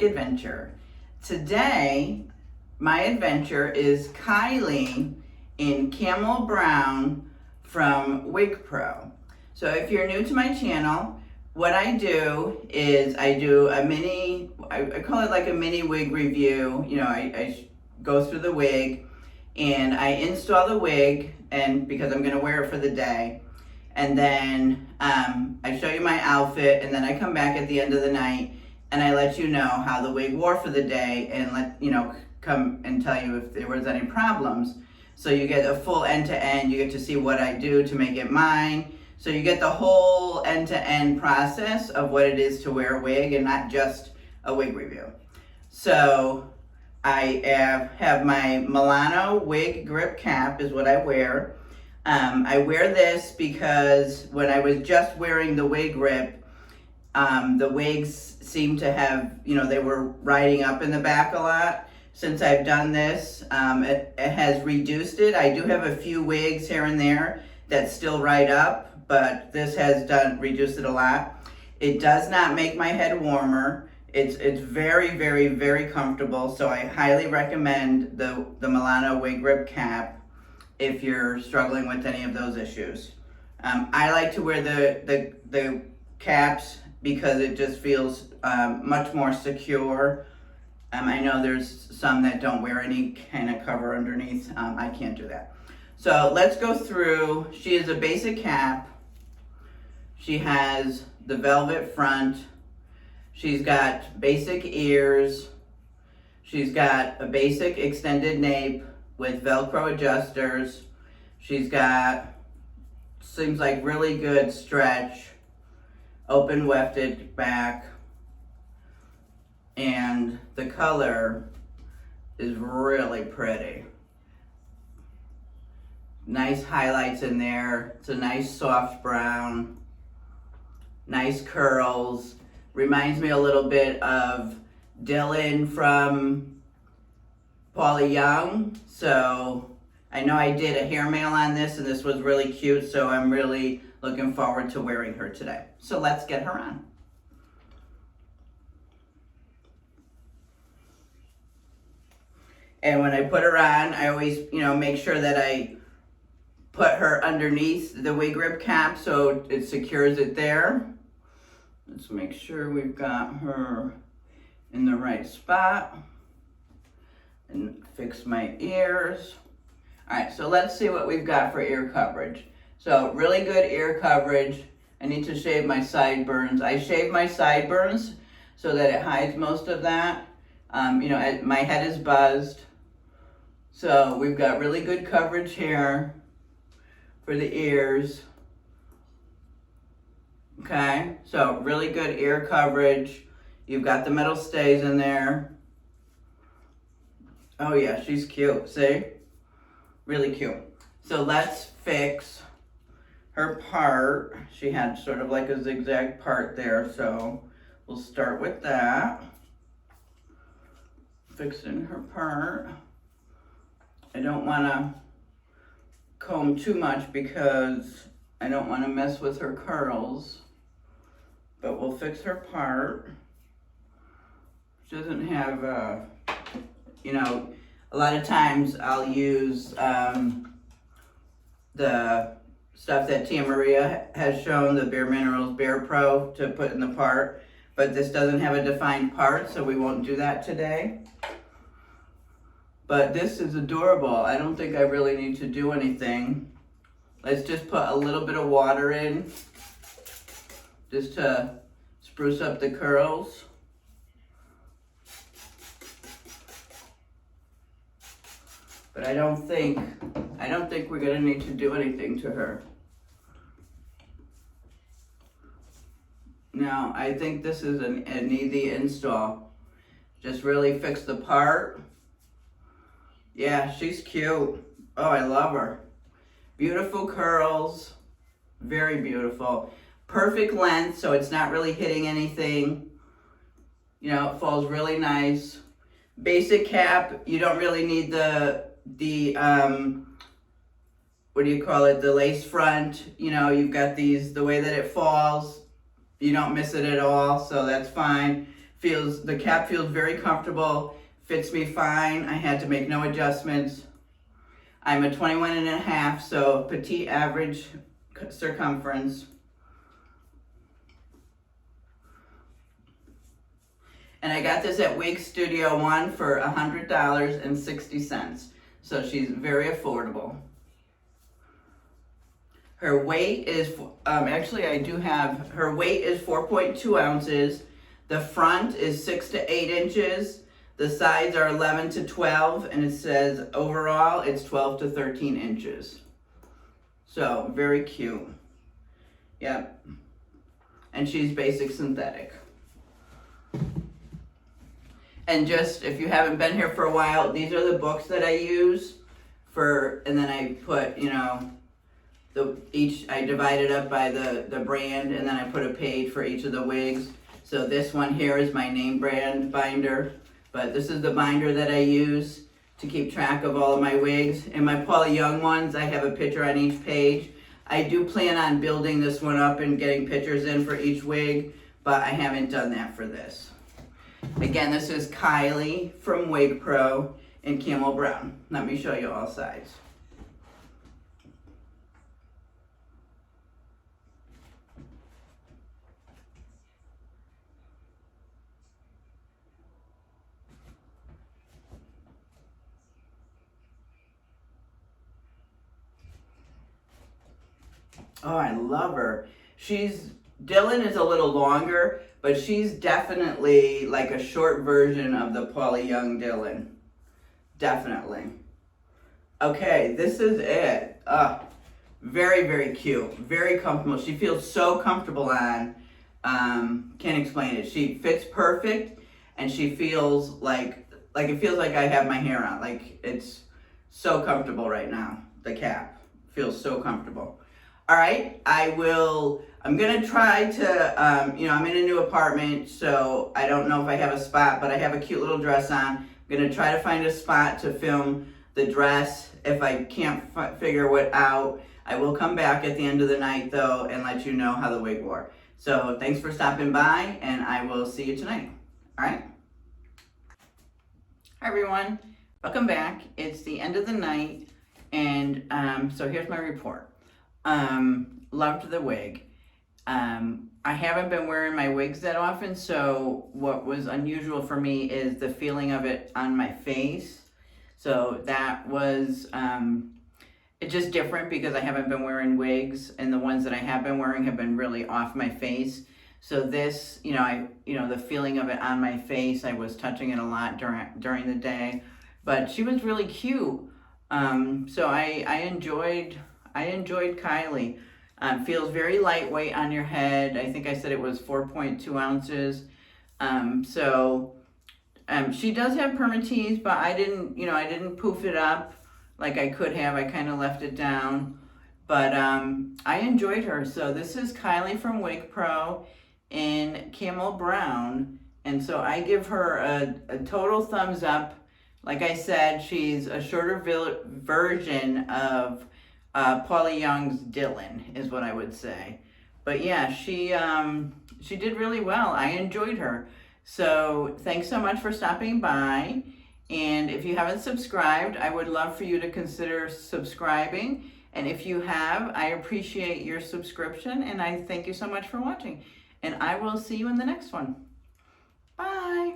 wig adventure. Today, my adventure is Kylie in Camel Brown from Wig Pro. So if you're new to my channel, what I do is I do a mini, I call it like a mini wig review. You know, I go through the wig and I install the wig, and because I'm gonna wear it for the day. And then I show you my outfit, and then I come back at the end of the night and I let you know how the wig wore for the day, and let you know, come and tell you if there was any problems. So you get a full end-to-end, you get to see what I do to make it mine. So you get the whole end-to-end process of what it is to wear a wig, and not just a wig review. So I have my Milano wig grip cap is what I wear. I wear this because when I was just wearing the wig grip, the wigs seem to have, you know, they were riding up in the back a lot. Since I've done this, it has reduced it. I do have a few wigs here and there that still ride up, but this has reduced it a lot. It does not make my head warmer. It's very, very, very comfortable. So I highly recommend the Milano wig grip cap if you're struggling with any of those issues. I like to wear the caps because it just feels much more secure. I know there's some that don't wear any kind of cover underneath. I can't do that. So let's go through. She is a basic cap. She has the velvet front. She's got basic ears. She's got a basic extended nape with Velcro adjusters. She's got, seems like really good stretch, open wefted back, and the color is really pretty. Nice highlights in there. It's a nice soft brown, nice curls. Reminds me a little bit of Dylan from Paula Young. So I know I did a hair mail on this, and this was really cute, so I'm really looking forward to wearing her today. So let's get her on. And when I put her on, I always, you know, make sure that I put her underneath the wig grip cap so it secures it there. Let's make sure we've got her in the right spot. And fix my ears. All right, so let's see what we've got for ear coverage. So really good ear coverage. I need to shave my sideburns. I shave my sideburns so that it hides most of that. You know, my head is buzzed. So we've got really good coverage here for the ears. Okay, so really good ear coverage. You've got the metal stays in there. Oh yeah, she's cute, see? Really cute. So let's fix her part. She had sort of like a zigzag part there, so we'll start with that. Fixing her part. I don't want to comb too much because I don't want to mess with her curls, but we'll fix her part. She doesn't have, you know, a lot of times I'll use the stuff that Tia Maria has shown, the Bare Minerals Bare Pro, to put in the part, but this doesn't have a defined part, so we won't do that today. But this is adorable. I don't think I really need to do anything. Let's just put a little bit of water in, just to spruce up the curls. But I don't think we're gonna need to do anything to her. No, I think this is an easy install. Just really fix the part. Yeah, she's cute. Oh, I love her. Beautiful curls, very beautiful. Perfect length, so it's not really hitting anything. You know, it falls really nice. Basic cap, you don't really need the what do you call it, the lace front. You know, you've got these, the way that it falls, you don't miss it at all, so that's fine. The cap feels very comfortable, fits me fine. I had to make no adjustments. I'm a 21 and a half, so petite average circumference. And I got this at Wig Studio One for $100.60. So she's very affordable. Her weight is, actually I do have, her weight is 4.2 ounces. The front is 6 to 8 inches. The sides are 11 to 12, and it says overall it's 12 to 13 inches. So very cute. Yep. And she's basic synthetic. And just, if you haven't been here for a while, these are the books that I use for, and then I put, you know, I divide it up by the brand, and then I put a page for each of the wigs. So this one here is my name brand binder, but this is the binder that I use to keep track of all of my wigs. And my Paula Young ones, I have a picture on each page. I do plan on building this one up and getting pictures in for each wig, but I haven't done that for this. Again, this is Kylie from Wig Pro in Camel Brown. Let me show you all sides. Oh, I love her. Dylan is a little longer, but she's definitely like a short version of the Paula Young Dylan. Definitely. Okay, this is it. Very, very cute. Very comfortable. She feels so comfortable on. Can't explain it. She fits perfect, and she feels like it feels like I have my hair on. Like, it's so comfortable right now. The cap feels so comfortable. All right, I'm gonna try to, I'm in a new apartment, so I don't know if I have a spot, but I have a cute little dress on. I'm gonna try to find a spot to film the dress. If I can't figure it out, I will come back at the end of the night though and let you know how the wig wore. So thanks for stopping by, and I will see you tonight. All right? Hi everyone, welcome back. It's the end of the night, and so here's my report. Loved the wig. I haven't been wearing my wigs that often, so what was unusual for me is the feeling of it on my face. So that was, it's just different because I haven't been wearing wigs, and the ones that I have been wearing have been really off my face. So this, the feeling of it on my face, I was touching it a lot during the day, but she was really cute. So I enjoyed Kylie. Feels very lightweight on your head. I think I said it was 4.2 ounces. She does have permatease, but I didn't poof it up like I could have. I kind of left it down, but I enjoyed her. So this is Kylie from Wig Pro in Camel Brown, and so I give her a total thumbs up. Like I said, she's a shorter version of Paula Young's Dylan, is what I would say. But yeah, she did really well. I enjoyed her. So thanks so much for stopping by. And if you haven't subscribed, I would love for you to consider subscribing. And if you have, I appreciate your subscription, and I thank you so much for watching. And I will see you in the next one. Bye.